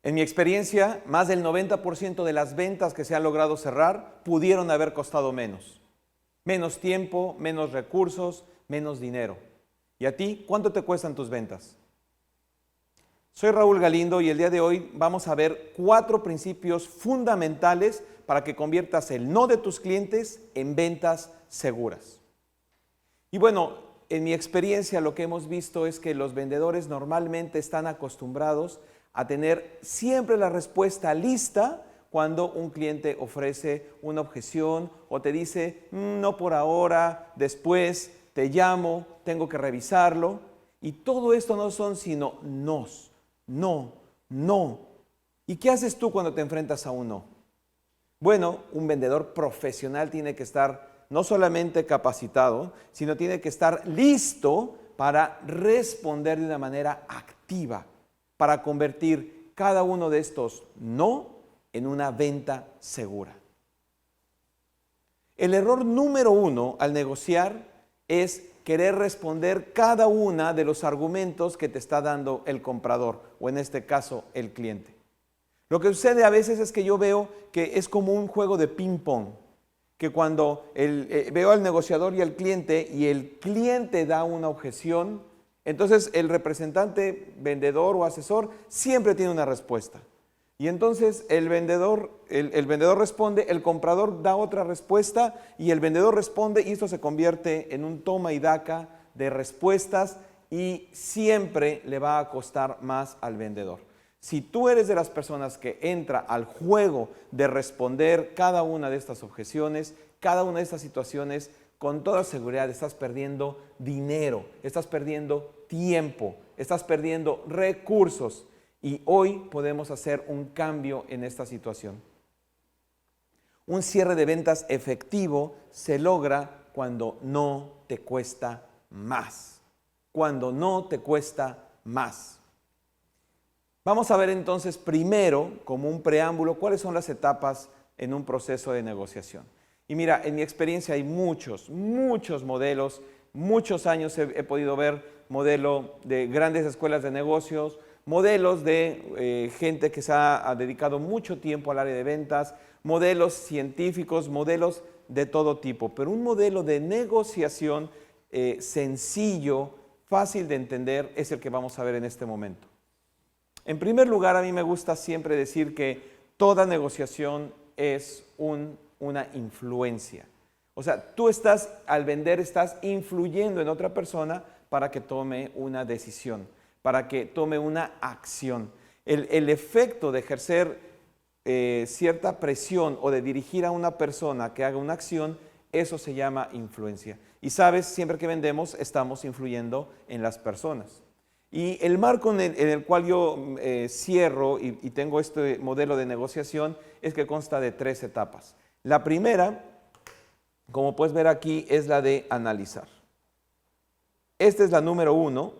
En mi experiencia, más del 90% de las ventas que se han logrado cerrar pudieron haber costado menos. Menos tiempo, menos recursos, menos dinero. ¿Y a ti cuánto te cuestan tus ventas? Soy Raúl Galindo y el día de hoy vamos a ver 4 principios fundamentales para que conviertas el no de tus clientes en ventas seguras. Y bueno, en mi experiencia lo que hemos visto es que los vendedores normalmente están acostumbrados a tener siempre la respuesta lista cuando un cliente ofrece una objeción o te dice, no por ahora, después, te llamo, tengo que revisarlo. Y todo esto no son sino nos. No, no. ¿Y qué haces tú cuando te enfrentas a un no? Bueno, un vendedor profesional tiene que estar no solamente capacitado, sino tiene que estar listo para responder de una manera activa, para convertir cada uno de estos no en una venta segura. El error número 1 al negociar es querer responder cada una de los argumentos que te está dando el comprador, o en este caso, el cliente. Lo que sucede a veces es que yo veo que es como un juego de ping-pong, que cuando veo al negociador y al cliente, y el cliente da una objeción, entonces el representante, vendedor o asesor, siempre tiene una respuesta. Y entonces el vendedor responde, el comprador da otra respuesta y el vendedor responde, y esto se convierte en un toma y daca de respuestas y siempre le va a costar más al vendedor. Si tú eres de las personas que entra al juego de responder cada una de estas objeciones, cada una de estas situaciones, con toda seguridad estás perdiendo dinero, estás perdiendo tiempo, estás perdiendo recursos. Y hoy podemos hacer un cambio en esta situación. Un cierre de ventas efectivo se logra cuando no te cuesta más. Cuando no te cuesta más. Vamos a ver entonces primero, como un preámbulo, cuáles son las etapas en un proceso de negociación. Y mira, en mi experiencia hay muchos modelos, muchos años he podido ver modelo de grandes escuelas de negocios, modelos de gente que se ha dedicado mucho tiempo al área de ventas, modelos científicos, modelos de todo tipo, pero un modelo de negociación sencillo, fácil de entender, es el que vamos a ver en este momento. En primer lugar, a mí me gusta siempre decir que toda negociación es una influencia. O sea, tú al vender, estás influyendo en otra persona para que tome una decisión, para que tome una acción. El efecto de ejercer cierta presión o de dirigir a una persona que haga una acción, eso se llama influencia. Y sabes, siempre que vendemos estamos influyendo en las personas. Y el marco en el cual yo cierro y tengo este modelo de negociación es que consta de 3 etapas. La primera, como puedes ver aquí, es la de analizar. Esta es la número 1.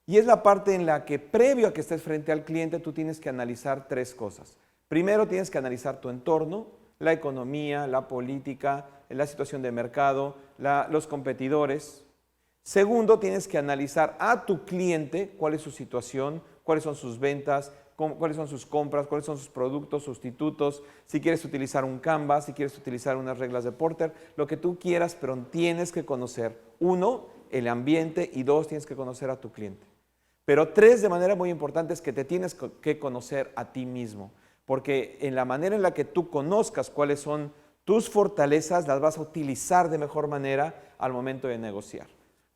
Y es la parte en la que previo a que estés frente al cliente tú tienes que analizar 3 cosas. Primero tienes que analizar tu entorno, la economía, la política, la situación de mercado, los competidores. Segundo, tienes que analizar a tu cliente cuál es su situación, cuáles son sus ventas, cuáles son sus compras, cuáles son sus productos sustitutos, si quieres utilizar un Canvas, si quieres utilizar unas reglas de Porter, lo que tú quieras, pero tienes que conocer, 1, el ambiente, y 2, tienes que conocer a tu cliente. Pero 3, de manera muy importante, es que te tienes que conocer a ti mismo, porque en la manera en la que tú conozcas cuáles son tus fortalezas, las vas a utilizar de mejor manera al momento de negociar.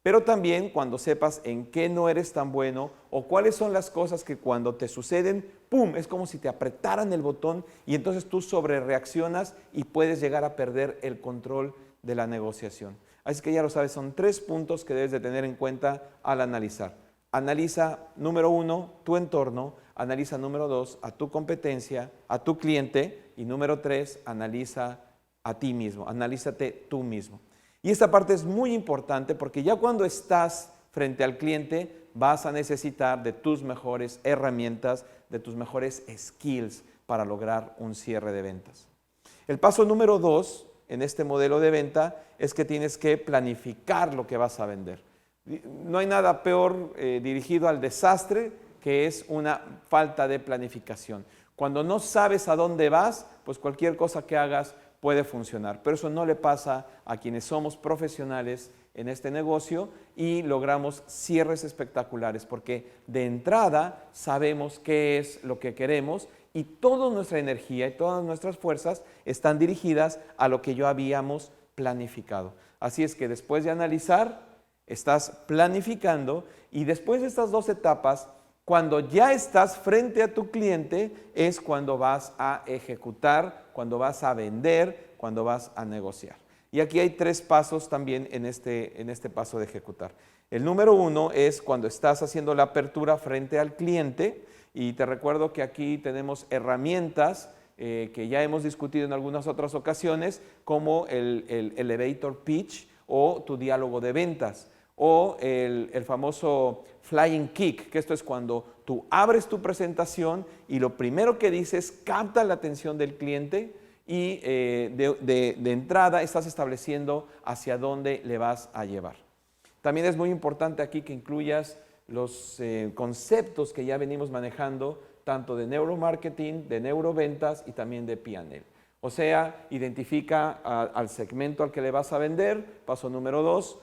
Pero también cuando sepas en qué no eres tan bueno o cuáles son las cosas que cuando te suceden, ¡pum!, es como si te apretaran el botón y entonces tú sobrereaccionas y puedes llegar a perder el control de la negociación. Así que ya lo sabes, son 3 puntos que debes de tener en cuenta al analizar. Analiza, número 1, tu entorno. Analiza, número 2, a tu competencia, a tu cliente. Y número 3, analiza a ti mismo. Analízate tú mismo. Y esta parte es muy importante porque ya cuando estás frente al cliente vas a necesitar de tus mejores herramientas, de tus mejores skills para lograr un cierre de ventas. El paso número 2 en este modelo de venta es que tienes que planificar lo que vas a vender. No hay nada peor dirigido al desastre que es una falta de planificación. Cuando no sabes a dónde vas, pues cualquier cosa que hagas puede funcionar. Pero eso no le pasa a quienes somos profesionales en este negocio y logramos cierres espectaculares, porque de entrada sabemos qué es lo que queremos y toda nuestra energía y todas nuestras fuerzas están dirigidas a lo que ya habíamos planificado. Así es que después de analizar, estás planificando y después de estas dos etapas, cuando ya estás frente a tu cliente, es cuando vas a ejecutar, cuando vas a vender, cuando vas a negociar. Y aquí hay 3 pasos también en este paso de ejecutar. El número 1 es cuando estás haciendo la apertura frente al cliente, y te recuerdo que aquí tenemos herramientas que ya hemos discutido en algunas otras ocasiones, como el elevator pitch o tu diálogo de ventas, o el famoso flying kick, que esto es cuando tú abres tu presentación y lo primero que dices capta la atención del cliente y de entrada estás estableciendo hacia dónde le vas a llevar. También es muy importante aquí que incluyas los conceptos que ya venimos manejando, tanto de neuromarketing, de neuroventas y también de P&L. O sea, identifica al segmento al que le vas a vender. Paso número 2,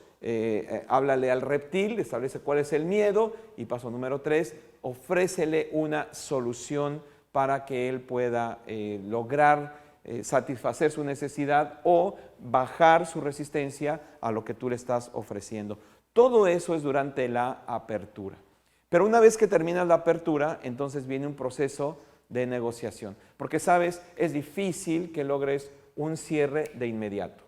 háblale al reptil, establece cuál es el miedo. Y paso número 3, ofrécele una solución para que él pueda lograr satisfacer su necesidad o bajar su resistencia a lo que tú le estás ofreciendo. Todo eso es durante la apertura. Pero una vez que terminas la apertura, entonces viene un proceso de negociación. Porque, sabes, es difícil que logres un cierre de inmediato.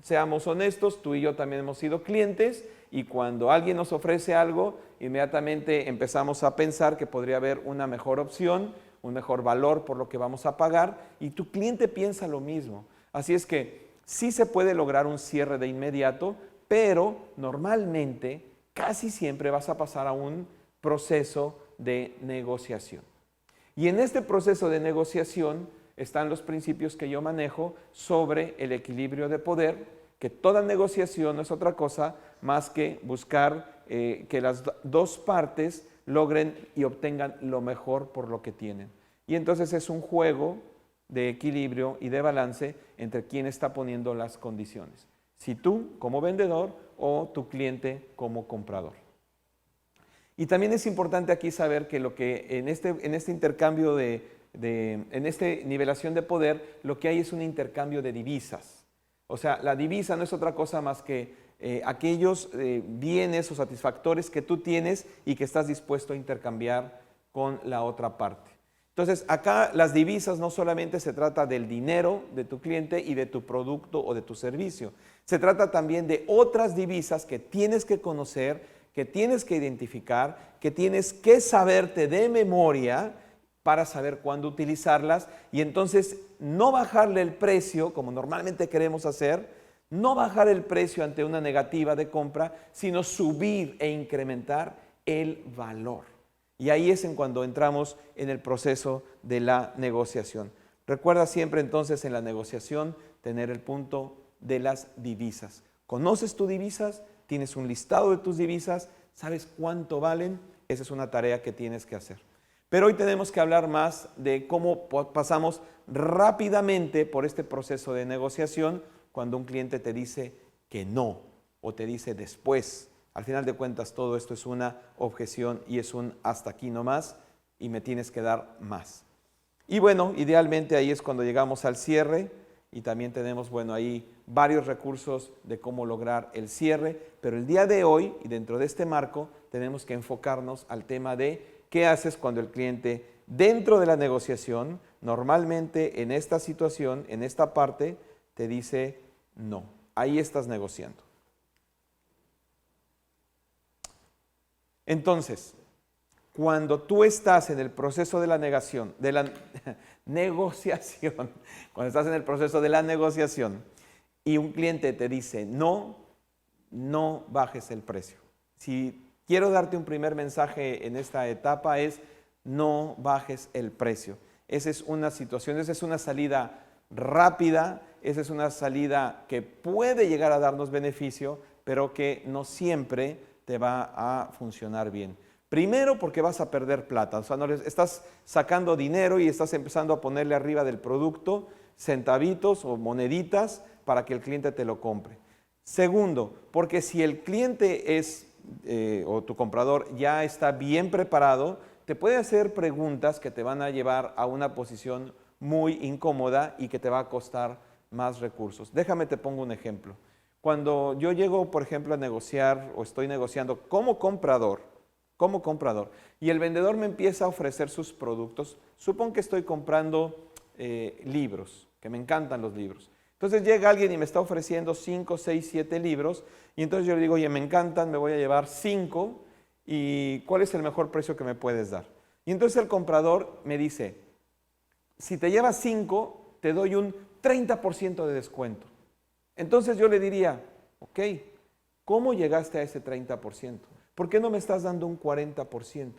Seamos honestos, tú y yo también hemos sido clientes y cuando alguien nos ofrece algo, inmediatamente empezamos a pensar que podría haber una mejor opción, un mejor valor por lo que vamos a pagar y tu cliente piensa lo mismo. Así es que sí se puede lograr un cierre de inmediato, pero normalmente casi siempre vas a pasar a un proceso de negociación. Y en este proceso de negociación están los principios que yo manejo sobre el equilibrio de poder, que toda negociación no es otra cosa más que buscar que las dos partes logren y obtengan lo mejor por lo que tienen. Y entonces es un juego de equilibrio y de balance entre quién está poniendo las condiciones. Si tú como vendedor o tu cliente como comprador. Y también es importante aquí saber que lo que en este intercambio en esta nivelación de poder, lo que hay es un intercambio de divisas. O sea, la divisa no es otra cosa más que aquellos bienes o satisfactores que tú tienes y que estás dispuesto a intercambiar con la otra parte. Entonces, acá las divisas no solamente se trata del dinero de tu cliente y de tu producto o de tu servicio. Se trata también de otras divisas que tienes que conocer, que tienes que identificar, que tienes que saberte de memoria para saber cuándo utilizarlas y entonces no bajarle el precio, como normalmente queremos hacer, no bajar el precio ante una negativa de compra, sino subir e incrementar el valor. Y ahí es en cuando entramos en el proceso de la negociación. Recuerda siempre entonces en la negociación tener el punto de las divisas. ¿Conoces tus divisas? ¿Tienes un listado de tus divisas? ¿Sabes cuánto valen? Esa es una tarea que tienes que hacer. Pero hoy tenemos que hablar más de cómo pasamos rápidamente por este proceso de negociación cuando un cliente te dice que no o te dice después. Al final de cuentas, todo esto es una objeción y es un hasta aquí nomás y me tienes que dar más. Y bueno, idealmente ahí es cuando llegamos al cierre y también tenemos, bueno, ahí varios recursos de cómo lograr el cierre, pero el día de hoy y dentro de este marco tenemos que enfocarnos al tema de qué haces cuando el cliente dentro de la negociación, normalmente en esta situación, en esta parte, te dice no. Ahí estás negociando. Entonces, cuando tú estás en el proceso de la negociación, cuando estás en el proceso de la negociación y un cliente te dice no, no bajes el precio. Si quiero darte un primer mensaje en esta etapa es no bajes el precio. Esa es una situación, esa es una salida rápida, esa es una salida que puede llegar a darnos beneficio, pero que no siempre te va a funcionar bien. Primero porque vas a perder plata, o sea, no estás sacando dinero y estás empezando a ponerle arriba del producto centavitos o moneditas para que el cliente te lo compre. Segundo, porque si el cliente o tu comprador ya está bien preparado, te puede hacer preguntas que te van a llevar a una posición muy incómoda y que te va a costar más recursos. Déjame te pongo un ejemplo. Cuando yo llego, por ejemplo, a negociar o estoy negociando como comprador, y el vendedor me empieza a ofrecer sus productos, supón que estoy comprando libros, que me encantan los libros. Entonces llega alguien y me está ofreciendo 5, 6, 7 libros, y entonces yo le digo, oye, me encantan, me voy a llevar 5, ¿y cuál es el mejor precio que me puedes dar? Y entonces el comprador me dice, si te llevas 5, te doy un 30% de descuento. Entonces yo le diría, ok, ¿cómo llegaste a ese 30%? ¿Por qué no me estás dando un 40%?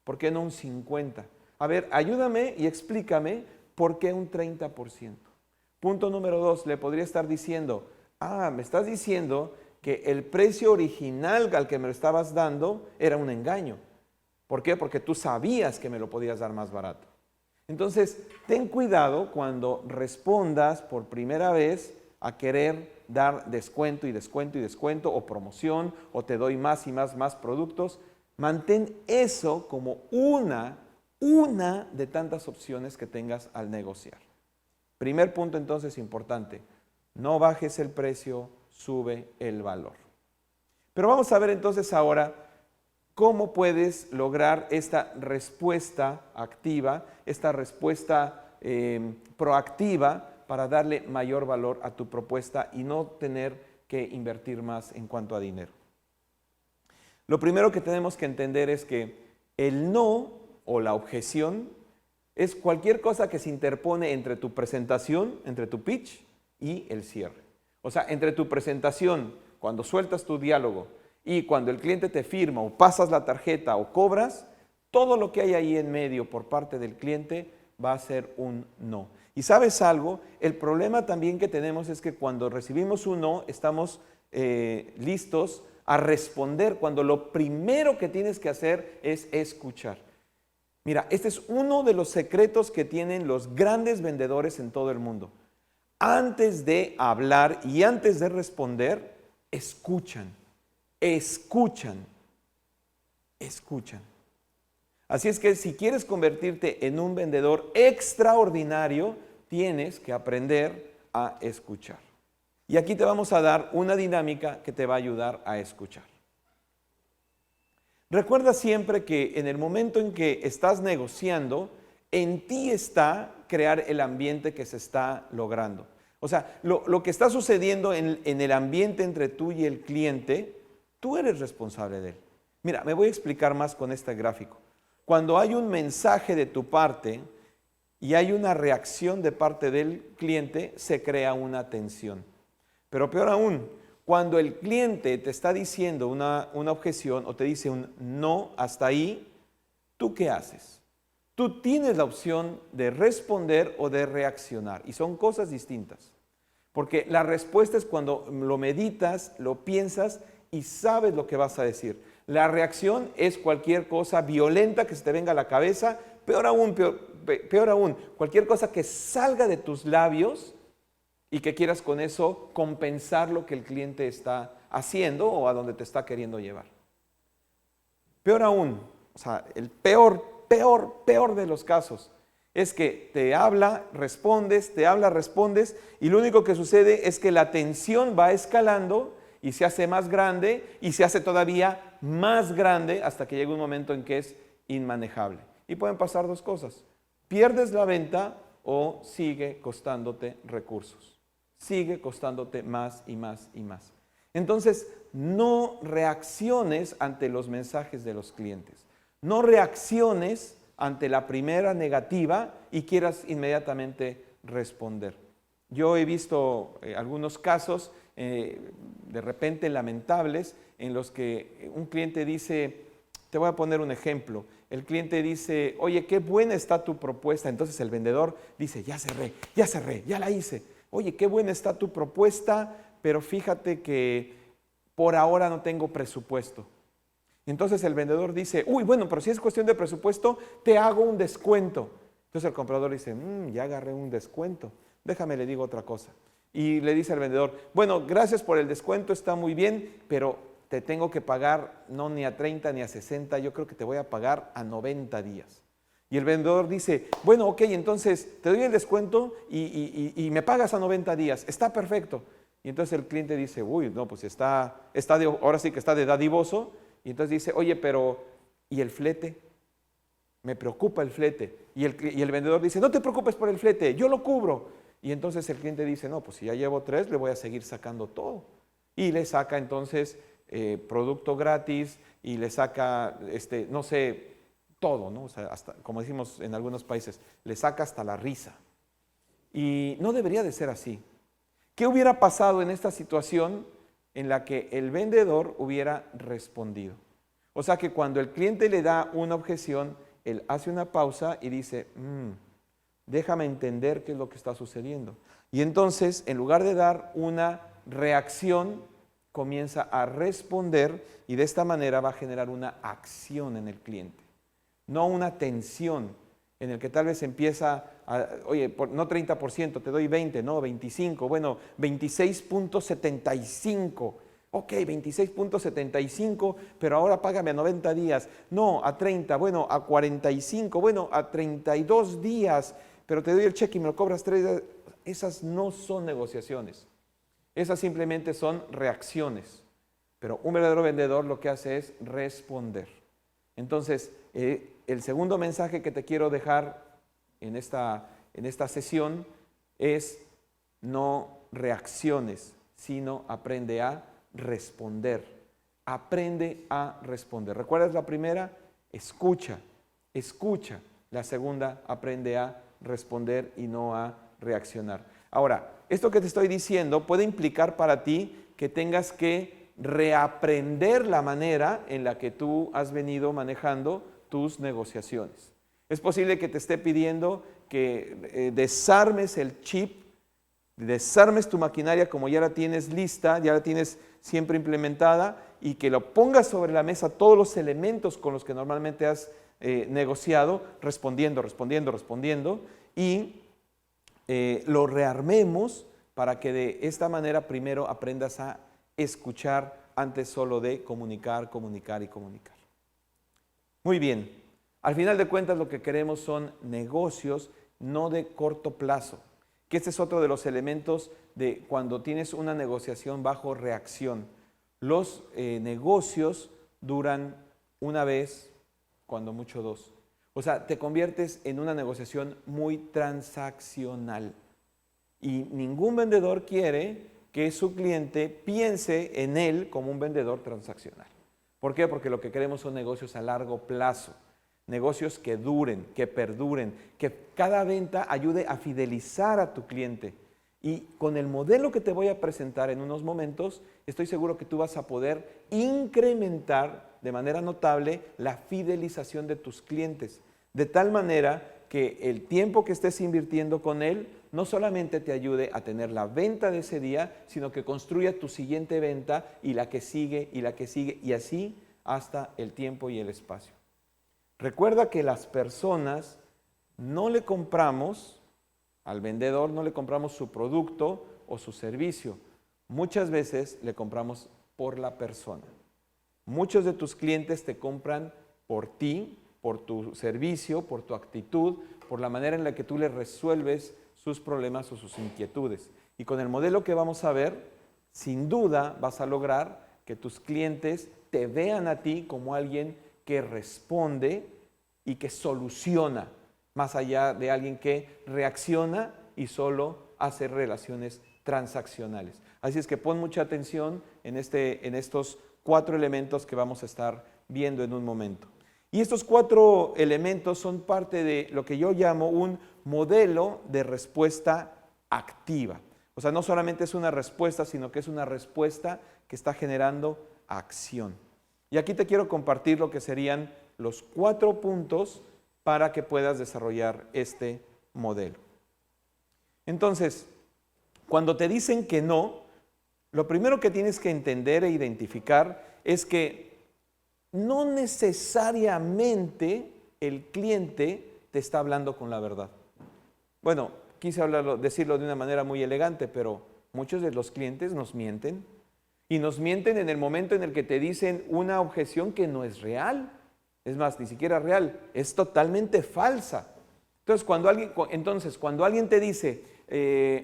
¿Por qué no un 50%? A ver, ayúdame y explícame por qué un 30%. Punto número 2, le podría estar diciendo, me estás diciendo que el precio original al que me lo estabas dando era un engaño. ¿Por qué? Porque tú sabías que me lo podías dar más barato. Entonces, ten cuidado cuando respondas por primera vez a querer dar descuento y descuento y descuento, o promoción, o te doy más y más productos. Mantén eso como una de tantas opciones que tengas al negociar. Primer punto entonces importante, no bajes el precio, sube el valor. Pero vamos a ver entonces ahora cómo puedes lograr esta respuesta activa, esta respuesta proactiva para darle mayor valor a tu propuesta y no tener que invertir más en cuanto a dinero. Lo primero que tenemos que entender es que el no o la objeción es cualquier cosa que se interpone entre tu presentación, entre tu pitch y el cierre. O sea, entre tu presentación, cuando sueltas tu diálogo, y cuando el cliente te firma o pasas la tarjeta o cobras, todo lo que hay ahí en medio por parte del cliente va a ser un no. Y ¿sabes algo? El problema también que tenemos es que cuando recibimos un no, estamos listos a responder, cuando lo primero que tienes que hacer es escuchar. Mira, este es uno de los secretos que tienen los grandes vendedores en todo el mundo. Antes de hablar y antes de responder, escuchan. Así es que si quieres convertirte en un vendedor extraordinario, tienes que aprender a escuchar. Y aquí te vamos a dar una dinámica que te va a ayudar a escuchar. Recuerda siempre que en el momento en que estás negociando, en ti está crear el ambiente que se está logrando. O sea, lo que está sucediendo en el ambiente entre tú y el cliente, tú eres responsable de él. Mira, me voy a explicar más con este gráfico. Cuando hay un mensaje de tu parte y hay una reacción de parte del cliente, se crea una tensión. Pero peor aún, cuando el cliente te está diciendo una objeción o te dice un no hasta ahí, ¿tú qué haces? Tú tienes la opción de responder o de reaccionar, y son cosas distintas. Porque la respuesta es cuando lo meditas, lo piensas y sabes lo que vas a decir. La reacción es cualquier cosa violenta que se te venga a la cabeza, peor aún, cualquier cosa que salga de tus labios y que quieras con eso compensar lo que el cliente está haciendo o a donde te está queriendo llevar. Peor aún, o sea, el peor de los casos es que te habla, respondes, y lo único que sucede es que la tensión va escalando y se hace más grande y se hace todavía más grande hasta que llega un momento en que es inmanejable. Y pueden pasar dos cosas: pierdes la venta o sigue costándote recursos. Sigue costándote más y más y más. Entonces, no reacciones ante los mensajes de los clientes. No reacciones ante la primera negativa y quieras inmediatamente responder. Yo he visto algunos casos de repente lamentables en los que un cliente dice, te voy a poner un ejemplo, el cliente dice, oye, qué buena está tu propuesta. Entonces el vendedor dice, ya cerré, ya la hice. Oye, qué buena está tu propuesta, pero fíjate que por ahora no tengo presupuesto. Entonces el vendedor dice, uy, bueno, pero si es cuestión de presupuesto, te hago un descuento. Entonces el comprador dice, ya agarré un descuento, déjame le digo otra cosa. Y le dice al vendedor, bueno, gracias por el descuento, está muy bien, pero te tengo que pagar no ni a 30 ni a 60, yo creo que te voy a pagar a 90 días. Y el vendedor dice, bueno, ok, entonces te doy el descuento y me pagas a 90 días, está perfecto. Y entonces el cliente dice, uy, no, pues ahora sí que está de dadivoso. Y entonces dice, oye, pero ¿y el flete? Me preocupa el flete. Y el vendedor dice, no te preocupes por el flete, yo lo cubro. Y entonces el cliente dice, no, pues si ya llevo 3, le voy a seguir sacando todo. Y le saca entonces producto gratis y le saca, no sé, todo, ¿no? O sea, hasta, como decimos en algunos países, le saca hasta la risa. Y no debería de ser así. ¿Qué hubiera pasado en esta situación en la que el vendedor hubiera respondido? O sea que cuando el cliente le da una objeción, él hace una pausa y dice, déjame entender qué es lo que está sucediendo. Y entonces, en lugar de dar una reacción, comienza a responder y de esta manera va a generar una acción en el cliente, no una tensión en el que tal vez empieza, oye, no 30%, te doy 20, no, 25, bueno, 26.75. Ok, 26.75, pero ahora págame a 90 días. No, a 30, bueno, a 45, bueno, a 32 días, pero te doy el cheque y me lo cobras 3 días. Esas no son negociaciones. Esas simplemente son reacciones. Pero un verdadero vendedor lo que hace es responder. Entonces, el segundo mensaje que te quiero dejar en esta sesión es no reacciones, sino aprende a responder. Aprende a responder. ¿Recuerdas la primera? Escucha, escucha. La segunda, aprende a responder y no a reaccionar. Ahora, esto que te estoy diciendo puede implicar para ti que tengas que reaprender la manera en la que tú has venido manejando tus negociaciones. Es posible que te esté pidiendo que desarmes el chip, desarmes tu maquinaria como ya la tienes lista, ya la tienes siempre implementada y que lo pongas sobre la mesa todos los elementos con los que normalmente has negociado, respondiendo y lo rearmemos para que de esta manera primero aprendas a escuchar antes solo de comunicar. Muy bien, al final de cuentas lo que queremos son negocios no de corto plazo, que este es otro de los elementos de cuando tienes una negociación bajo reacción. Los negocios duran una vez, cuando mucho dos. O sea, te conviertes en una negociación muy transaccional. Y ningún vendedor quiere que su cliente piense en él como un vendedor transaccional. ¿Por qué? Porque lo que queremos son negocios a largo plazo, negocios que duren, que perduren, que cada venta ayude a fidelizar a tu cliente. Y con el modelo que te voy a presentar en unos momentos, estoy seguro que tú vas a poder incrementar de manera notable la fidelización de tus clientes, de tal manera que el tiempo que estés invirtiendo con él no solamente te ayude a tener la venta de ese día, sino que construya tu siguiente venta y la que sigue y la que sigue y así hasta el tiempo y el espacio. Recuerda que las personas no le compramos al vendedor, no le compramos su producto o su servicio. Muchas veces le compramos por la persona. Muchos de tus clientes te compran por ti, por tu servicio, por tu actitud, por la manera en la que tú les resuelves sus problemas o sus inquietudes. Y con el modelo que vamos a ver, sin duda vas a lograr que tus clientes te vean a ti como alguien que responde y que soluciona, más allá de alguien que reacciona y solo hace relaciones transaccionales. Así es que pon mucha atención en estos 4 elementos que vamos a estar viendo en un momento. Y estos 4 elementos son parte de lo que yo llamo un modelo de respuesta activa. O sea, no solamente es una respuesta, sino que es una respuesta que está generando acción. Y aquí te quiero compartir lo que serían los 4 puntos para que puedas desarrollar este modelo. Entonces, cuando te dicen que no, lo primero que tienes que entender e identificar es que no necesariamente el cliente te está hablando con la verdad. Bueno, quise decirlo de una manera muy elegante, pero muchos de los clientes nos mienten. Y nos mienten en el momento en el que te dicen una objeción que no es real. Es más, ni siquiera real, es totalmente falsa. Entonces, cuando alguien te dice,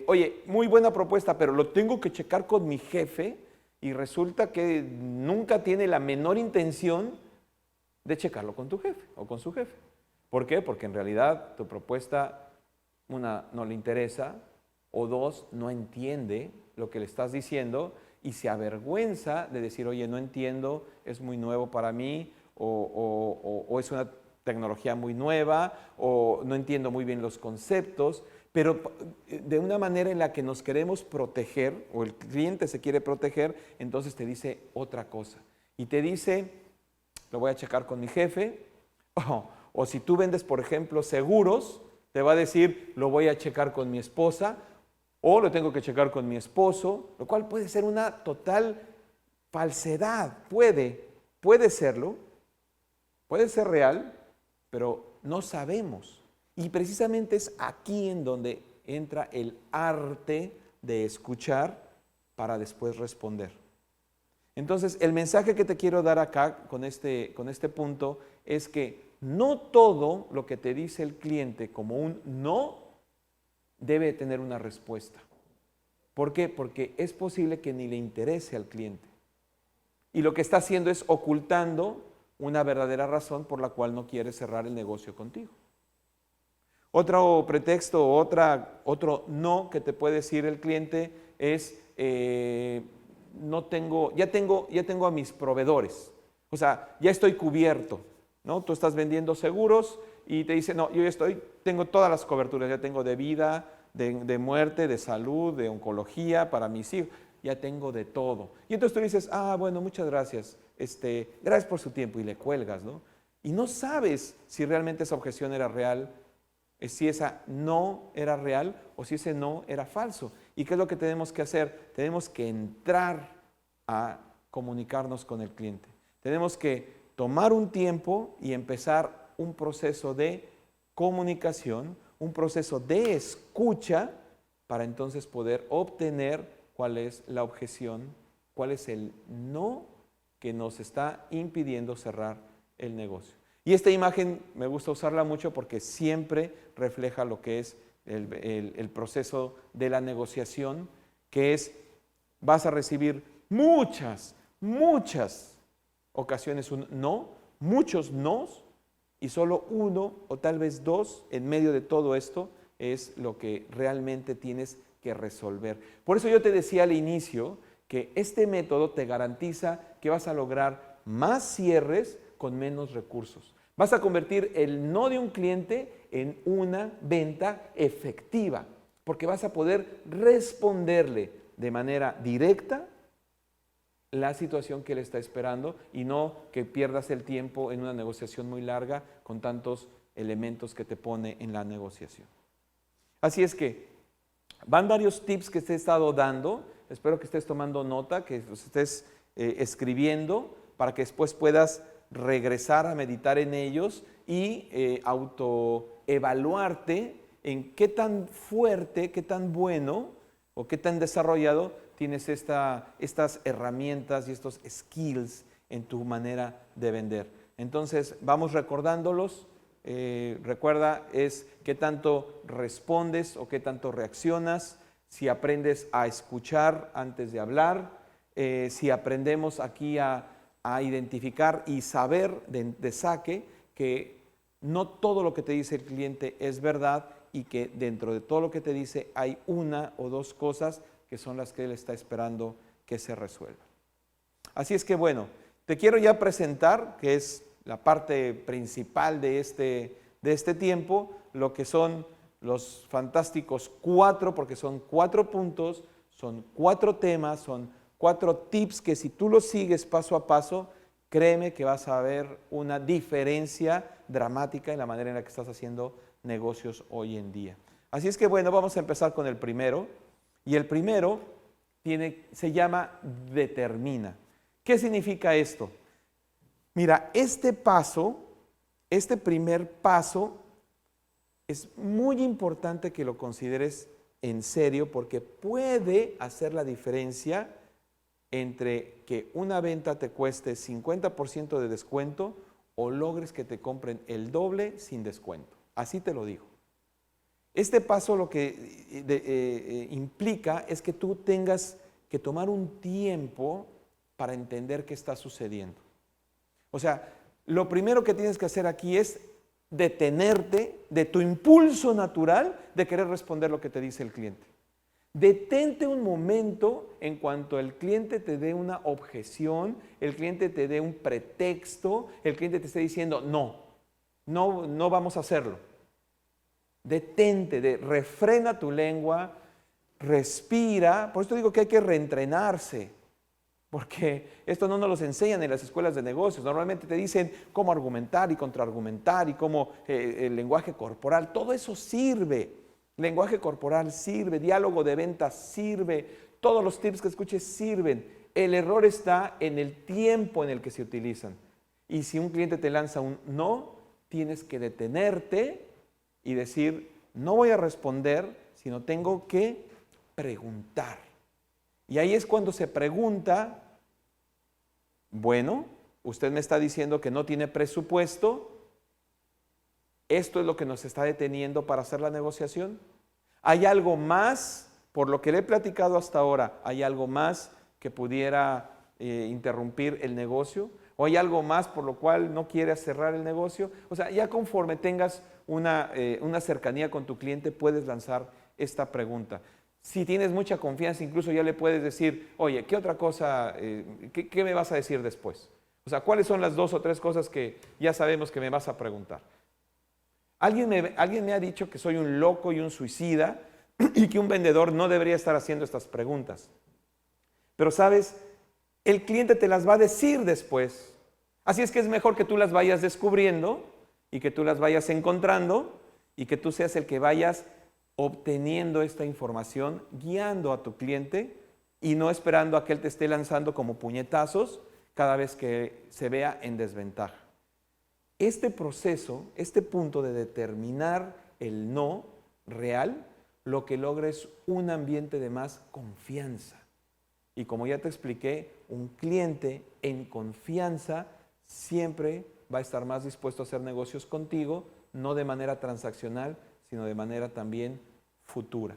oye, muy buena propuesta, pero lo tengo que checar con mi jefe, y resulta que nunca tiene la menor intención de checarlo con tu jefe o con su jefe. ¿Por qué? Porque en realidad tu propuesta, una, no le interesa, o dos, no entiende lo que le estás diciendo y se avergüenza de decir, oye, no entiendo, es muy nuevo para mí, o es una tecnología muy nueva, o no entiendo muy bien los conceptos, pero de una manera en la que nos queremos proteger, o el cliente se quiere proteger, entonces te dice otra cosa. Y te dice, lo voy a checar con mi jefe, o si tú vendes, por ejemplo, seguros, te va a decir, lo voy a checar con mi esposa, o lo tengo que checar con mi esposo, lo cual puede ser una total falsedad, puede serlo, puede ser real, pero no sabemos. Y precisamente es aquí en donde entra el arte de escuchar para después responder. Entonces, el mensaje que te quiero dar acá con este punto es que no todo lo que te dice el cliente como un no debe tener una respuesta. ¿Por qué? Porque es posible que ni le interese al cliente. Y lo que está haciendo es ocultando una verdadera razón por la cual no quiere cerrar el negocio contigo. Otro pretexto, otro no que te puede decir el cliente es, ya tengo a mis proveedores, o sea, ya estoy cubierto, ¿no? Tú estás vendiendo seguros y te dice, no, tengo todas las coberturas, ya tengo de vida, de muerte, de salud, de oncología para mis hijos, ya tengo de todo. Y entonces tú dices, bueno, muchas gracias, gracias por su tiempo, y le cuelgas, ¿no? Y no sabes si realmente esa objeción era real, si esa no era real o si ese no era falso. ¿Y qué es lo que tenemos que hacer? Tenemos que entrar a comunicarnos con el cliente. Tenemos que tomar un tiempo y empezar un proceso de comunicación, un proceso de escucha para entonces poder obtener cuál es la objeción, cuál es el no que nos está impidiendo cerrar el negocio. Y esta imagen me gusta usarla mucho porque siempre refleja lo que es el proceso de la negociación, que es, vas a recibir muchas ocasiones un no, muchos nos, y solo uno o tal vez dos en medio de todo esto es lo que realmente tienes que resolver. Por eso yo te decía al inicio que este método te garantiza que vas a lograr más cierres con menos recursos. Vas a convertir el no de un cliente en una venta efectiva, porque vas a poder responderle de manera directa la situación que él está esperando y no que pierdas el tiempo en una negociación muy larga con tantos elementos que te pone en la negociación. Así es que van varios tips que te he estado dando. Espero que estés tomando nota, que los estés escribiendo para que después puedas regresar a meditar en ellos y autoevaluarte en qué tan fuerte, qué tan bueno o qué tan desarrollado tienes estas herramientas y estos skills en tu manera de vender. Entonces, vamos recordándolos. Recuerda, es qué tanto respondes o qué tanto reaccionas, si aprendes a escuchar antes de hablar, si aprendemos aquí a identificar y saber de saque que no todo lo que te dice el cliente es verdad y que dentro de todo lo que te dice hay una o dos cosas que son las que él está esperando que se resuelvan. Así es que bueno, te quiero ya presentar, que es la parte principal de este tiempo, lo que son los fantásticos 4, porque son 4 puntos, son 4 temas, son 4 tips que si tú los sigues paso a paso, créeme que vas a ver una diferencia dramática en la manera en la que estás haciendo negocios hoy en día. Así es que bueno, vamos a empezar con el primero. Y el primero se llama determina. ¿Qué significa esto? Mira, este paso, este primer paso, es muy importante que lo consideres en serio porque puede hacer la diferencia entre que una venta te cueste 50% de descuento o logres que te compren el doble sin descuento. Así te lo digo. Este paso lo que implica es que tú tengas que tomar un tiempo para entender qué está sucediendo. O sea, lo primero que tienes que hacer aquí es detenerte de tu impulso natural de querer responder lo que te dice el cliente. Detente un momento en cuanto el cliente te dé una objeción, el cliente te dé un pretexto, el cliente te esté diciendo no vamos a hacerlo. Detente, refrena tu lengua, respira. Por esto digo que hay que reentrenarse, porque esto no nos lo enseñan en las escuelas de negocios. Normalmente te dicen cómo argumentar y contraargumentar y cómo el lenguaje corporal, todo eso sirve. Lenguaje corporal sirve, diálogo de ventas sirve, todos los tips que escuches sirven. El error está en el tiempo en el que se utilizan. Y si un cliente te lanza un no, tienes que detenerte y decir, no voy a responder, sino tengo que preguntar. Y ahí es cuando se pregunta, bueno, usted me está diciendo que no tiene presupuesto, ¿esto es lo que nos está deteniendo para hacer la negociación? ¿Hay algo más, por lo que le he platicado hasta ahora, hay algo más que pudiera interrumpir el negocio? ¿O hay algo más por lo cual no quiere cerrar el negocio? O sea, ya conforme tengas una cercanía con tu cliente, puedes lanzar esta pregunta. Si tienes mucha confianza, incluso ya le puedes decir, oye, ¿qué otra cosa, qué me vas a decir después? O sea, ¿cuáles son las 2 o 3 cosas que ya sabemos que me vas a preguntar? Alguien me ha dicho que soy un loco y un suicida y que un vendedor no debería estar haciendo estas preguntas. Pero sabes, el cliente te las va a decir después. Así es que es mejor que tú las vayas descubriendo y que tú las vayas encontrando y que tú seas el que vayas obteniendo esta información, guiando a tu cliente y no esperando a que él te esté lanzando como puñetazos cada vez que se vea en desventaja. Este proceso, este punto de determinar el no real, lo que logra es un ambiente de más confianza. Y como ya te expliqué, un cliente en confianza siempre va a estar más dispuesto a hacer negocios contigo, no de manera transaccional, sino de manera también futura.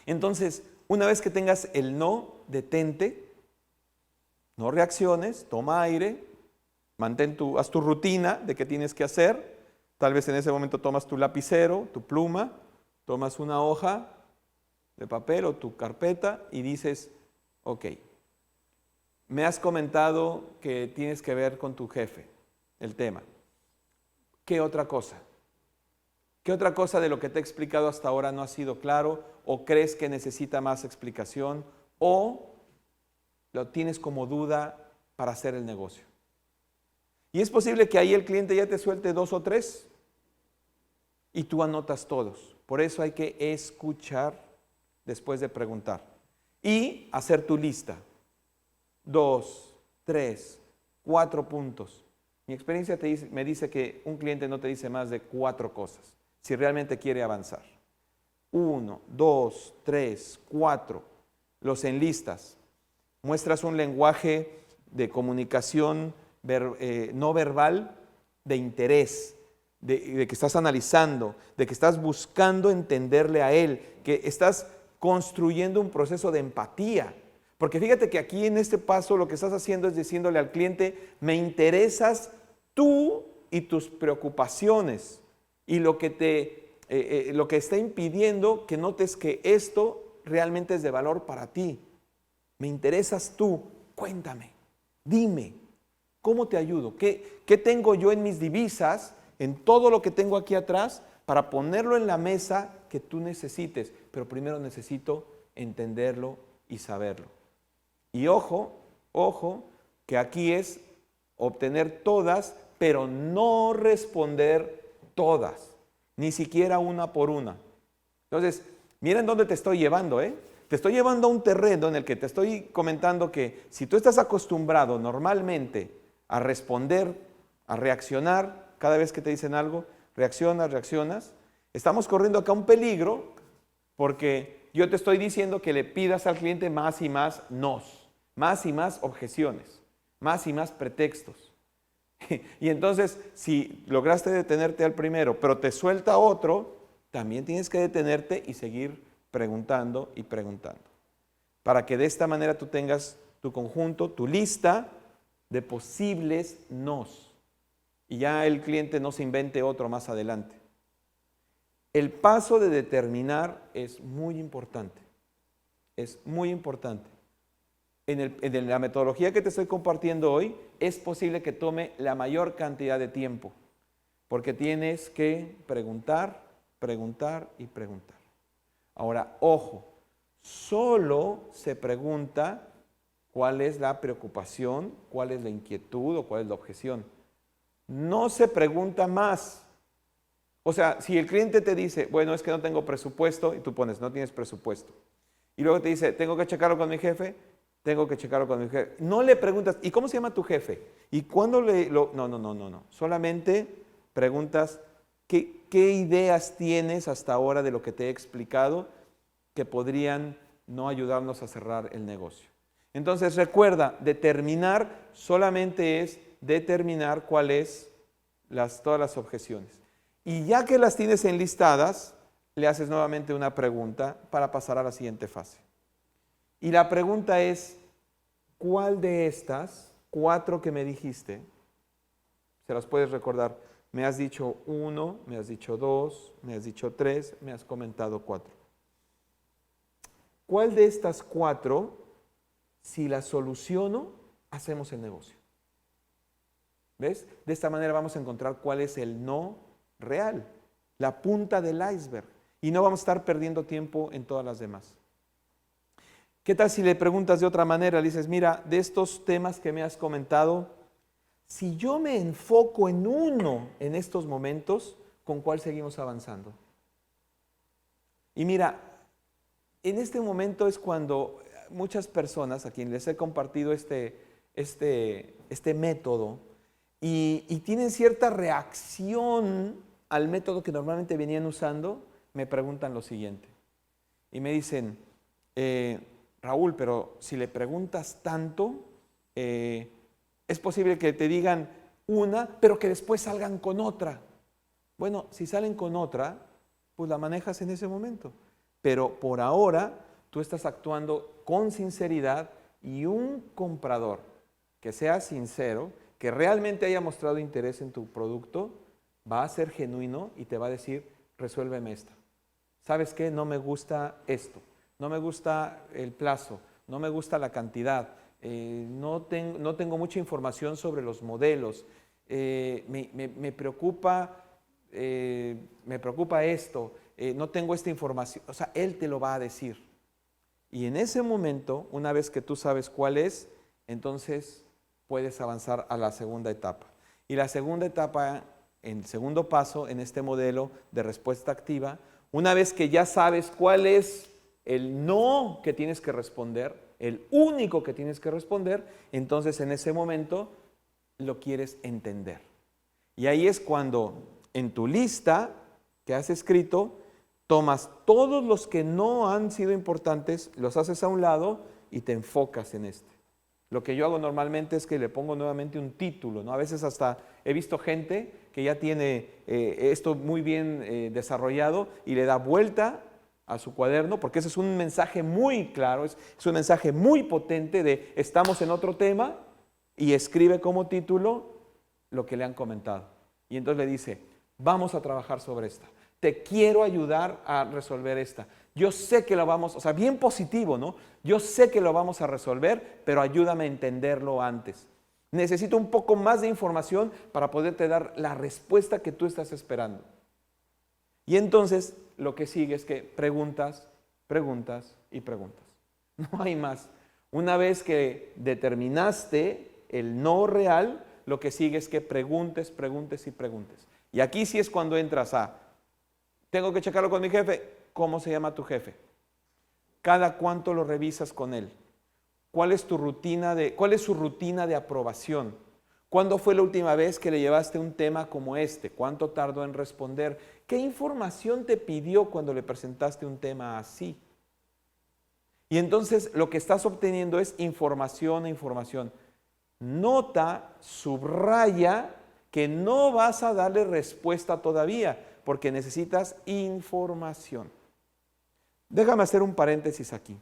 Entonces, una vez que tengas el no, detente, no reacciones, toma aire, haz tu rutina de qué tienes que hacer. Tal vez en ese momento tomas tu lapicero, tu pluma, tomas una hoja de papel o tu carpeta y dices, ok, me has comentado que tienes que ver con tu jefe, el tema. ¿Qué otra cosa? ¿Qué otra cosa de lo que te he explicado hasta ahora no ha sido claro o crees que necesita más explicación o lo tienes como duda para hacer el negocio? Y es posible que ahí el cliente ya te suelte 2 o 3 y tú anotas todos. Por eso hay que escuchar después de preguntar y hacer tu lista. 2, 3, 4 puntos. Mi experiencia me dice que un cliente no te dice más de 4 cosas si realmente quiere avanzar. 1, 2, 3, 4. Los enlistas. Muestras un lenguaje de comunicación no verbal de interés, de que estás analizando, de que estás buscando entenderle a él, que estás construyendo un proceso de empatía. Porque fíjate que aquí en este paso lo que estás haciendo es diciéndole al cliente, me interesas tú y tus preocupaciones y lo que está impidiendo que notes que esto realmente es de valor para ti. Me interesas tú, cuéntame, dime, ¿cómo te ayudo? ¿Qué tengo yo en mis divisas, en todo lo que tengo aquí atrás, para ponerlo en la mesa que tú necesites? Pero primero necesito entenderlo y saberlo. Y ojo, que aquí es obtener todas, pero no responder todas, ni siquiera una por una. Entonces, miren dónde te estoy llevando, ¿eh? Te estoy llevando a un terreno en el que te estoy comentando que si tú estás acostumbrado normalmente a responder, a reaccionar. Cada vez que te dicen algo, reaccionas. Estamos corriendo acá un peligro porque yo te estoy diciendo que le pidas al cliente más y más nos, más y más objeciones, más y más pretextos. Y entonces, si lograste detenerte al primero, pero te suelta otro, también tienes que detenerte y seguir preguntando y preguntando. Para que de esta manera tú tengas tu conjunto, tu lista de posibles nos. Y ya el cliente no se invente otro más adelante. El paso de determinar es muy importante. Es muy importante. En la metodología que te estoy compartiendo hoy, es posible que tome la mayor cantidad de tiempo, porque tienes que preguntar, preguntar y preguntar. Ahora, ojo, solo se pregunta cuál es la preocupación, cuál es la inquietud o cuál es la objeción. No se pregunta más. O sea, si el cliente te dice, bueno, es que no tengo presupuesto, y tú pones, no tienes presupuesto. Y luego te dice, tengo que checarlo con mi jefe, tengo que checarlo con mi jefe. No le preguntas, ¿y cómo se llama tu jefe? ¿Y cuándo No. Solamente preguntas, ¿qué ideas tienes hasta ahora de lo que te he explicado que podrían no ayudarnos a cerrar el negocio? Entonces recuerda, determinar solamente es determinar cuáles todas las objeciones. Y ya que las tienes enlistadas, le haces nuevamente una pregunta para pasar a la siguiente fase. Y la pregunta es, ¿cuál de estas 4 que me dijiste, se las puedes recordar? Me has dicho 1, me has dicho 2, me has dicho 3, me has comentado 4. ¿Cuál de estas 4, si las soluciono, hacemos el negocio? ¿Ves? De esta manera vamos a encontrar cuál es el no real, la punta del iceberg. Y no vamos a estar perdiendo tiempo en todas las demás. ¿Qué tal si le preguntas de otra manera? Le dices, mira, de estos temas que me has comentado, si yo me enfoco en uno en estos momentos, ¿con cuál seguimos avanzando? Y mira, en este momento es cuando muchas personas a quienes les he compartido este método y tienen cierta reacción al método que normalmente venían usando, me preguntan lo siguiente. Y me dicen, Raúl, pero si le preguntas tanto, es posible que te digan una, pero que después salgan con otra. Bueno, si salen con otra, pues la manejas en ese momento. Pero por ahora, tú estás actuando con sinceridad y un comprador que sea sincero, que realmente haya mostrado interés en tu producto, va a ser genuino y te va a decir, resuélveme esta. ¿Sabes qué? No me gusta esto. No me gusta el plazo, no me gusta la cantidad, no tengo mucha información sobre los modelos, me preocupa esto, no tengo esta información. O sea, él te lo va a decir. Y en ese momento, una vez que tú sabes cuál es, entonces puedes avanzar a la segunda etapa. Y la segunda etapa, el segundo paso en este modelo de respuesta activa, una vez que ya sabes cuál es el no que tienes que responder, el único que tienes que responder, entonces en ese momento lo quieres entender. Y ahí es cuando en tu lista que has escrito, tomas todos los que no han sido importantes, los haces a un lado y te enfocas en este. Lo que yo hago normalmente es que le pongo nuevamente un título, ¿no? A veces hasta he visto gente que ya tiene esto muy bien desarrollado y le da vuelta a su cuaderno, porque ese es un mensaje muy claro, es un mensaje muy potente de estamos en otro tema, y escribe como título lo que le han comentado. Y entonces le dice, vamos a trabajar sobre esta, te quiero ayudar a resolver esta. Yo sé que lo vamos, o sea, bien positivo, ¿no? Yo sé que lo vamos a resolver, pero ayúdame a entenderlo antes. Necesito un poco más de información para poderte dar la respuesta que tú estás esperando. Y entonces lo que sigue es que preguntas, preguntas y preguntas. No hay más. Una vez que determinaste el no real, lo que sigue es que preguntes, preguntes y preguntes. Y aquí sí es cuando entras a, tengo que checarlo con mi jefe. ¿Cómo se llama tu jefe? ¿Cada cuánto lo revisas con él? ¿Cuál es su rutina de aprobación? ¿Cuándo fue la última vez que le llevaste un tema como este? ¿Cuánto tardó en responder? ¿Qué información te pidió cuando le presentaste un tema así? Y entonces lo que estás obteniendo es información e información. Nota, subraya que no vas a darle respuesta todavía, porque necesitas información. Déjame hacer un paréntesis aquí.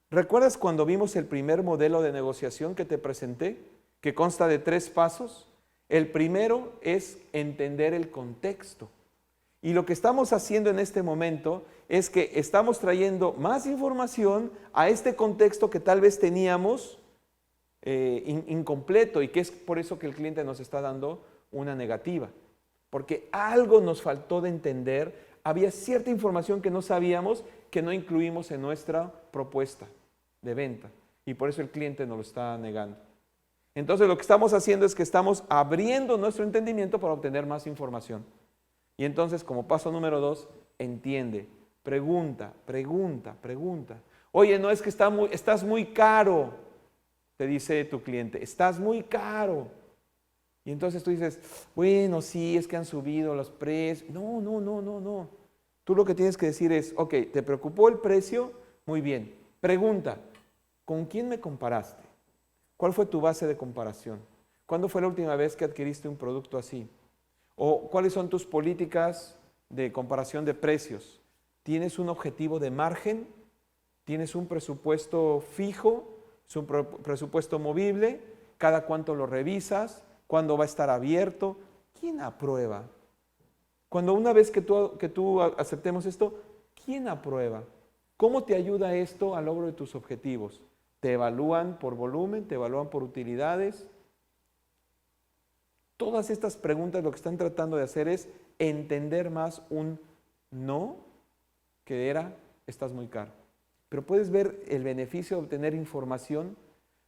¿Recuerdas cuando vimos el primer modelo de negociación que te presenté, que consta de 3 pasos? El primero es entender el contexto. Y lo que estamos haciendo en este momento es que estamos trayendo más información a este contexto que tal vez teníamos incompleto, y que es por eso que el cliente nos está dando una negativa. Porque algo nos faltó de entender, había cierta información que no sabíamos, que no incluimos en nuestra propuesta de venta. Y por eso el cliente nos lo está negando. Entonces lo que estamos haciendo es que estamos abriendo nuestro entendimiento para obtener más información. Y entonces, como paso número 2, entiende, pregunta, pregunta, pregunta. Oye, no es que estás muy caro, te dice tu cliente, estás muy caro. Y entonces tú dices, bueno, sí, es que han subido los precios. No, no, no, no, no. Tú lo que tienes que decir es, ok, ¿te preocupó el precio? Muy bien. Pregunta, ¿con quién me comparaste? ¿Cuál fue tu base de comparación? ¿Cuándo fue la última vez que adquiriste un producto así? ¿O cuáles son tus políticas de comparación de precios? ¿Tienes un objetivo de margen? ¿Tienes un presupuesto fijo? ¿Es un presupuesto movible? ¿Cada cuánto lo revisas? ¿Cuándo va a estar abierto? ¿Quién aprueba? Cuando una vez que tú aceptemos esto, ¿quién aprueba? ¿Cómo te ayuda esto al logro de tus objetivos? ¿Te evalúan por volumen? ¿Te evalúan por utilidades? Todas estas preguntas lo que están tratando de hacer es entender más un no que era, estás muy caro. Pero puedes ver el beneficio de obtener información,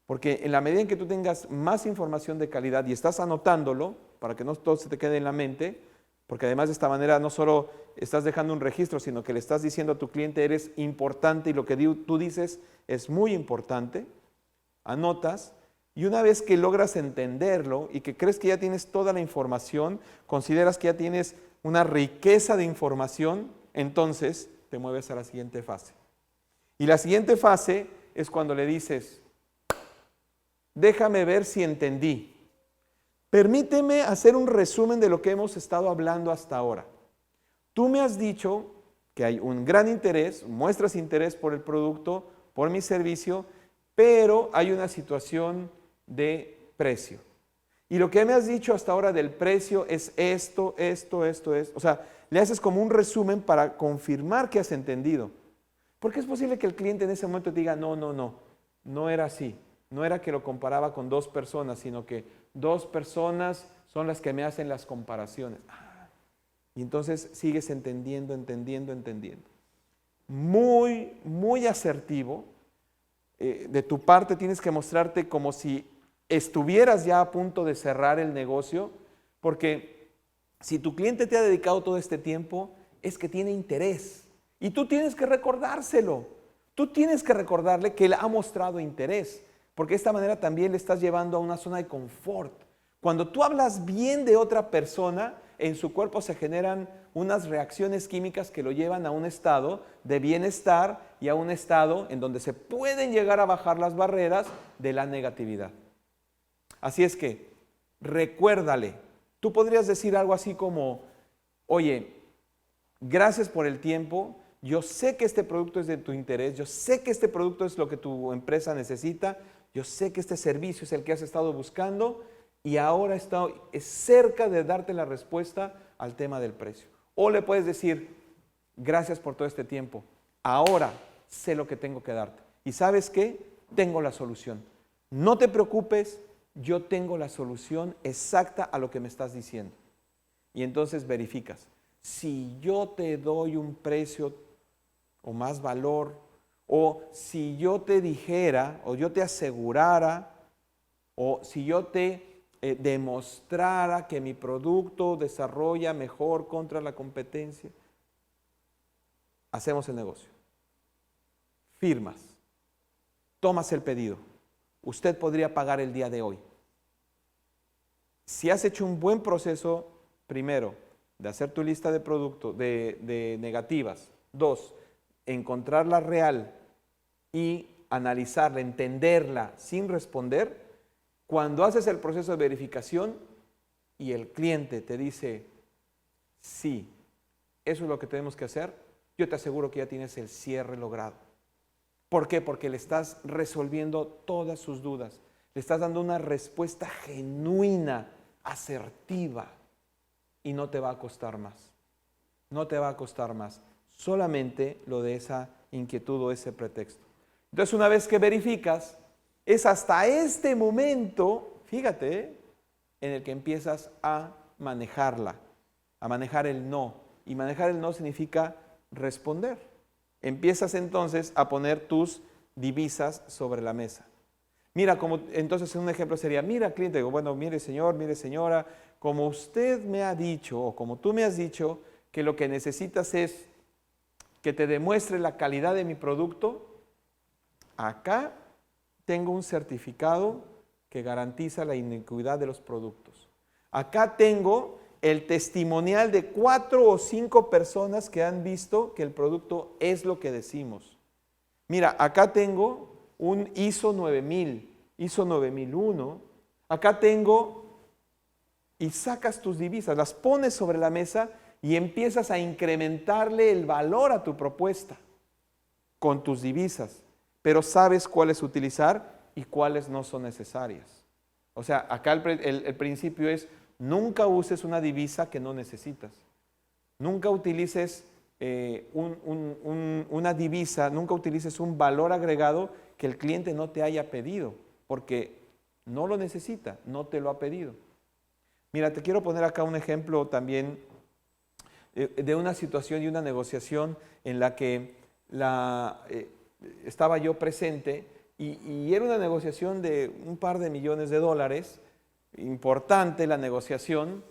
porque en la medida en que tú tengas más información de calidad y estás anotándolo, para que no todo se te quede en la mente, porque además de esta manera no solo estás dejando un registro, sino que le estás diciendo a tu cliente, eres importante y lo que tú dices es muy importante, anotas. Y una vez que logras entenderlo y que crees que ya tienes toda la información, consideras que ya tienes una riqueza de información, entonces te mueves a la siguiente fase. Y la siguiente fase es cuando le dices, déjame ver si entendí. Permíteme hacer un resumen de lo que hemos estado hablando hasta ahora. Tú me has dicho que hay un gran interés, muestras interés por el producto, por mi servicio, pero hay una situación de precio. Y lo que me has dicho hasta ahora del precio es esto. O sea, le haces como un resumen para confirmar que has entendido. Porque es posible que el cliente en ese momento diga, no era así. No era que lo comparaba con 2 personas, sino que 2 personas son las que me hacen las comparaciones. Y entonces sigues entendiendo. Muy, muy asertivo. De tu parte tienes que mostrarte como si estuvieras ya a punto de cerrar el negocio, porque si tu cliente te ha dedicado todo este tiempo, es que tiene interés. Y tú tienes que recordárselo. Tú tienes que recordarle que él ha mostrado interés, porque de esta manera también le estás llevando a una zona de confort. Cuando tú hablas bien de otra persona, en su cuerpo se generan unas reacciones químicas que lo llevan a un estado de bienestar y a un estado en donde se pueden llegar a bajar las barreras de la negatividad. Así es que, recuérdale, tú podrías decir algo así como, oye, gracias por el tiempo, yo sé que este producto es de tu interés, yo sé que este producto es lo que tu empresa necesita, yo sé que este servicio es el que has estado buscando y ahora estoy cerca de darte la respuesta al tema del precio. O le puedes decir, gracias por todo este tiempo, ahora sé lo que tengo que darte. ¿Y sabes qué? Tengo la solución. No te preocupes, yo tengo la solución exacta a lo que me estás diciendo. Y entonces verificas. Si yo te doy un precio o más valor, o si yo te dijera, o yo te asegurara, o si yo te demostrara que mi producto desarrolla mejor contra la competencia, hacemos el negocio. Firmas, tomas el pedido. Usted podría pagar el día de hoy. Si has hecho un buen proceso, primero, de hacer tu lista de productos, de negativas. 2, encontrarla real y analizarla, entenderla sin responder. Cuando haces el proceso de verificación y el cliente te dice, sí, eso es lo que tenemos que hacer, yo te aseguro que ya tienes el cierre logrado. ¿Por qué? Porque le estás resolviendo todas sus dudas. Le estás dando una respuesta genuina, asertiva, y no te va a costar más. No te va a costar más. Solamente lo de esa inquietud o ese pretexto. Entonces, una vez que verificas, es hasta este momento, fíjate, en el que empiezas a manejarla, a manejar el no. Y manejar el no significa responder. Empiezas entonces a poner tus divisas sobre la mesa. Mira, como entonces un ejemplo sería, mira cliente, digo, bueno, mire señor, mire señora, como usted me ha dicho o como tú me has dicho que lo que necesitas es que te demuestre la calidad de mi producto, acá tengo un certificado que garantiza la iniquidad de los productos. Acá tengo el testimonial de 4 o 5 personas que han visto que el producto es lo que decimos. Mira, acá tengo un ISO 9000, ISO 9001. Acá tengo, y sacas tus divisas, las pones sobre la mesa y empiezas a incrementarle el valor a tu propuesta con tus divisas, pero sabes cuáles utilizar y cuáles no son necesarias. O sea, acá el principio es, nunca uses una divisa que no necesitas. Nunca utilices una divisa, nunca utilices un valor agregado que el cliente no te haya pedido, porque no lo necesita, no te lo ha pedido. Mira, te quiero poner acá un ejemplo también de una situación y una negociación en la que estaba yo presente y era una negociación de un par de millones de dólares, importante la negociación,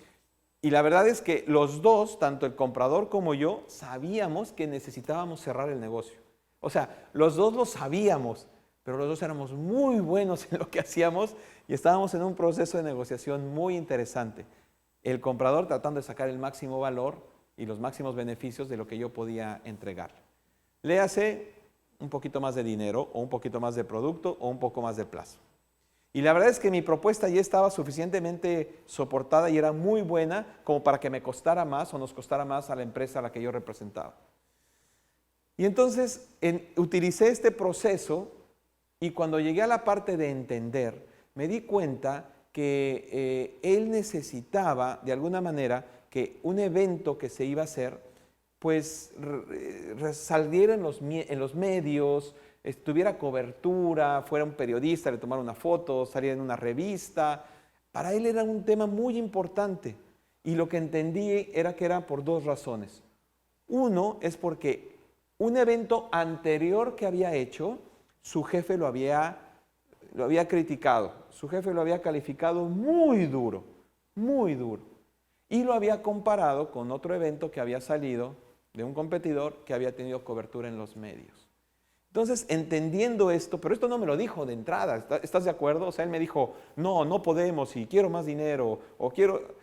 y la verdad es que los dos, tanto el comprador como yo, sabíamos que necesitábamos cerrar el negocio. O sea, los dos lo sabíamos, pero los dos éramos muy buenos en lo que hacíamos y estábamos en un proceso de negociación muy interesante. El comprador tratando de sacar el máximo valor y los máximos beneficios de lo que yo podía entregar. Léase un poquito más de dinero o un poquito más de producto o un poco más de plazo. Y la verdad es que mi propuesta ya estaba suficientemente soportada y era muy buena como para que me costara más o nos costara más a la empresa a la que yo representaba. Y entonces utilicé este proceso y cuando llegué a la parte de entender, me di cuenta que él necesitaba de alguna manera que un evento que se iba a hacer pues saliera en los medios, tuviera cobertura, fuera un periodista, le tomara una foto, saliera en una revista. Para él era un tema muy importante y lo que entendí era que era por 2 razones. Uno es porque un evento anterior que había hecho, su jefe lo había criticado, su jefe lo había calificado muy duro, y lo había comparado con otro evento que había salido de un competidor que había tenido cobertura en los medios. Entonces, entendiendo esto, pero esto no me lo dijo de entrada, ¿estás de acuerdo? O sea, él me dijo, no, no podemos y quiero más dinero o quiero...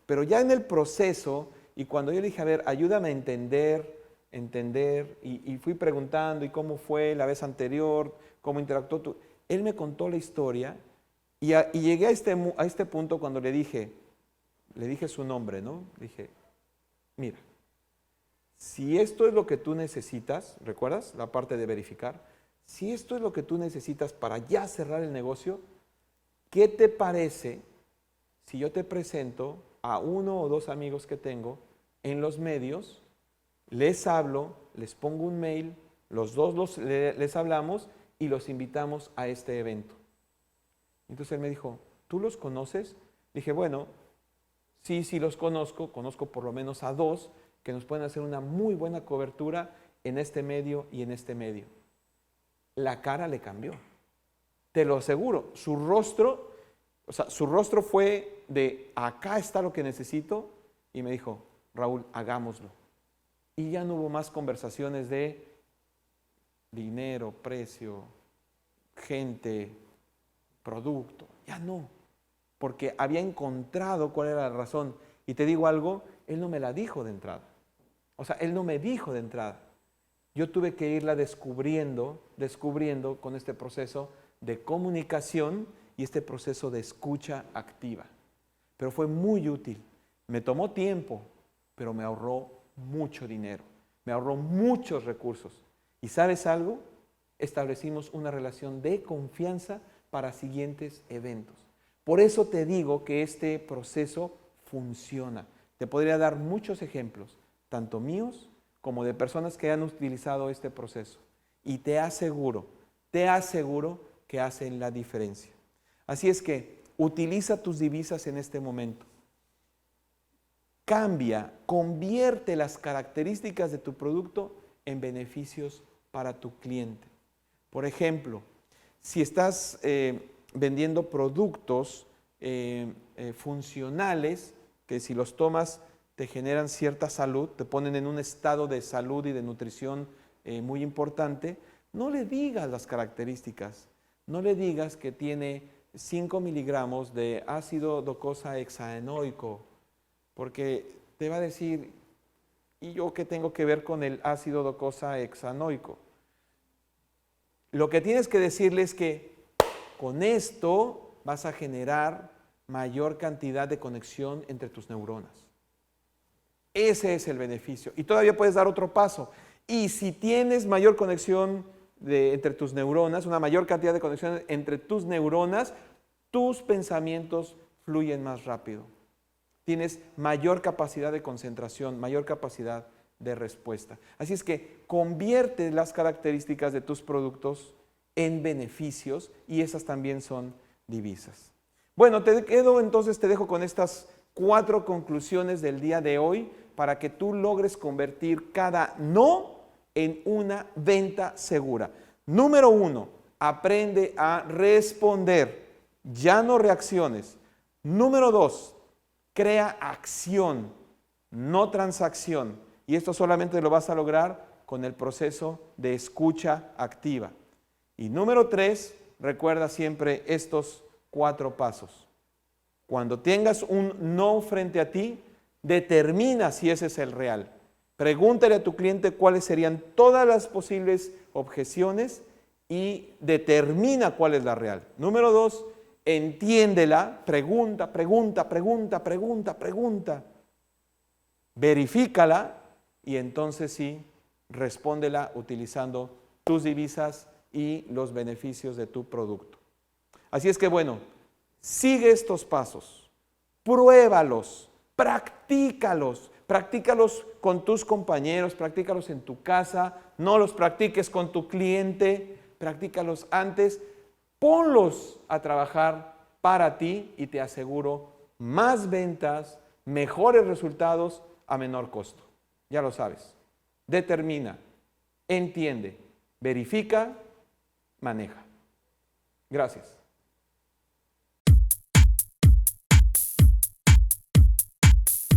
Pero ya en el proceso y cuando yo le dije, a ver, ayúdame a entender y fui preguntando y cómo fue la vez anterior, cómo interactuó tú, él me contó la historia y llegué a este punto cuando le dije su nombre, ¿no? Le dije, mira, si esto es lo que tú necesitas, ¿recuerdas la parte de verificar? Si esto es lo que tú necesitas para ya cerrar el negocio, ¿qué te parece si yo te presento a 1 o 2 amigos que tengo en los medios, les hablo, les pongo un mail, los dos les hablamos y los invitamos a este evento? Entonces él me dijo, ¿tú los conoces? Dije, bueno, sí los conozco por lo menos a 2 que nos pueden hacer una muy buena cobertura en este medio y en este medio. La cara le cambió, te lo aseguro. Su rostro fue de, acá está lo que necesito, y me dijo, Raúl, hagámoslo. Y ya no hubo más conversaciones de dinero, precio, gente, producto, ya no. porque había encontrado cuál era la razón. Y te digo algo, él no me la dijo de entrada. O sea, él no me dijo de entrada. Yo tuve que irla descubriendo con este proceso de comunicación y este proceso de escucha activa. Pero fue muy útil. Me tomó tiempo, pero me ahorró mucho dinero. Me ahorró muchos recursos. ¿Y sabes algo? Establecimos una relación de confianza para siguientes eventos. Por eso te digo que este proceso funciona. Te podría dar muchos ejemplos, tanto míos como de personas que han utilizado este proceso. Y te aseguro que hacen la diferencia. Así es que utiliza tus divisas en este momento. Cambia, convierte las características de tu producto en beneficios para tu cliente. Por ejemplo, si estás vendiendo productos funcionales, que si los tomas te generan cierta salud, te ponen en un estado de salud y de nutrición muy importante, no le digas las características, no le digas que tiene 5 miligramos de ácido docosahexaenoico, porque te va a decir, ¿y yo qué tengo que ver con el ácido docosahexaenoico? Lo que tienes que decirle es que con esto vas a generar mayor cantidad de conexión entre tus neuronas. Ese es el beneficio. Y todavía puedes dar otro paso. Y si tienes mayor conexión entre tus neuronas, una mayor cantidad de conexión entre tus neuronas, tus pensamientos fluyen más rápido. Tienes mayor capacidad de concentración, mayor capacidad de respuesta. Así es que convierte las características de tus productos en beneficios y esas también son divisas. Bueno, te dejo con estas 4 conclusiones del día de hoy para que tú logres convertir cada no en una venta segura. Número 1, aprende a responder, ya no reacciones. Número 2, crea acción, no transacción. Y esto solamente lo vas a lograr con el proceso de escucha activa. Y número 3, recuerda siempre estos 4 pasos. Cuando tengas un no frente a ti, determina si ese es el real. Pregúntale a tu cliente cuáles serían todas las posibles objeciones y determina cuál es la real. Número 2, entiéndela, pregunta. Verifícala y entonces sí, respóndela utilizando tus divisas y los beneficios de tu producto. Así es que bueno, sigue estos pasos, pruébalos, practícalos con tus compañeros, practícalos en tu casa, no los practiques con tu cliente, practícalos antes, ponlos a trabajar para ti y te aseguro más ventas, mejores resultados a menor costo. Ya lo sabes. Determina, entiende, verifica, maneja. Gracias.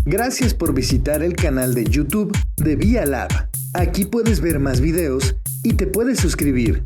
Gracias por visitar el canal de YouTube de VIA Lab. Aquí puedes ver más videos y te puedes suscribir.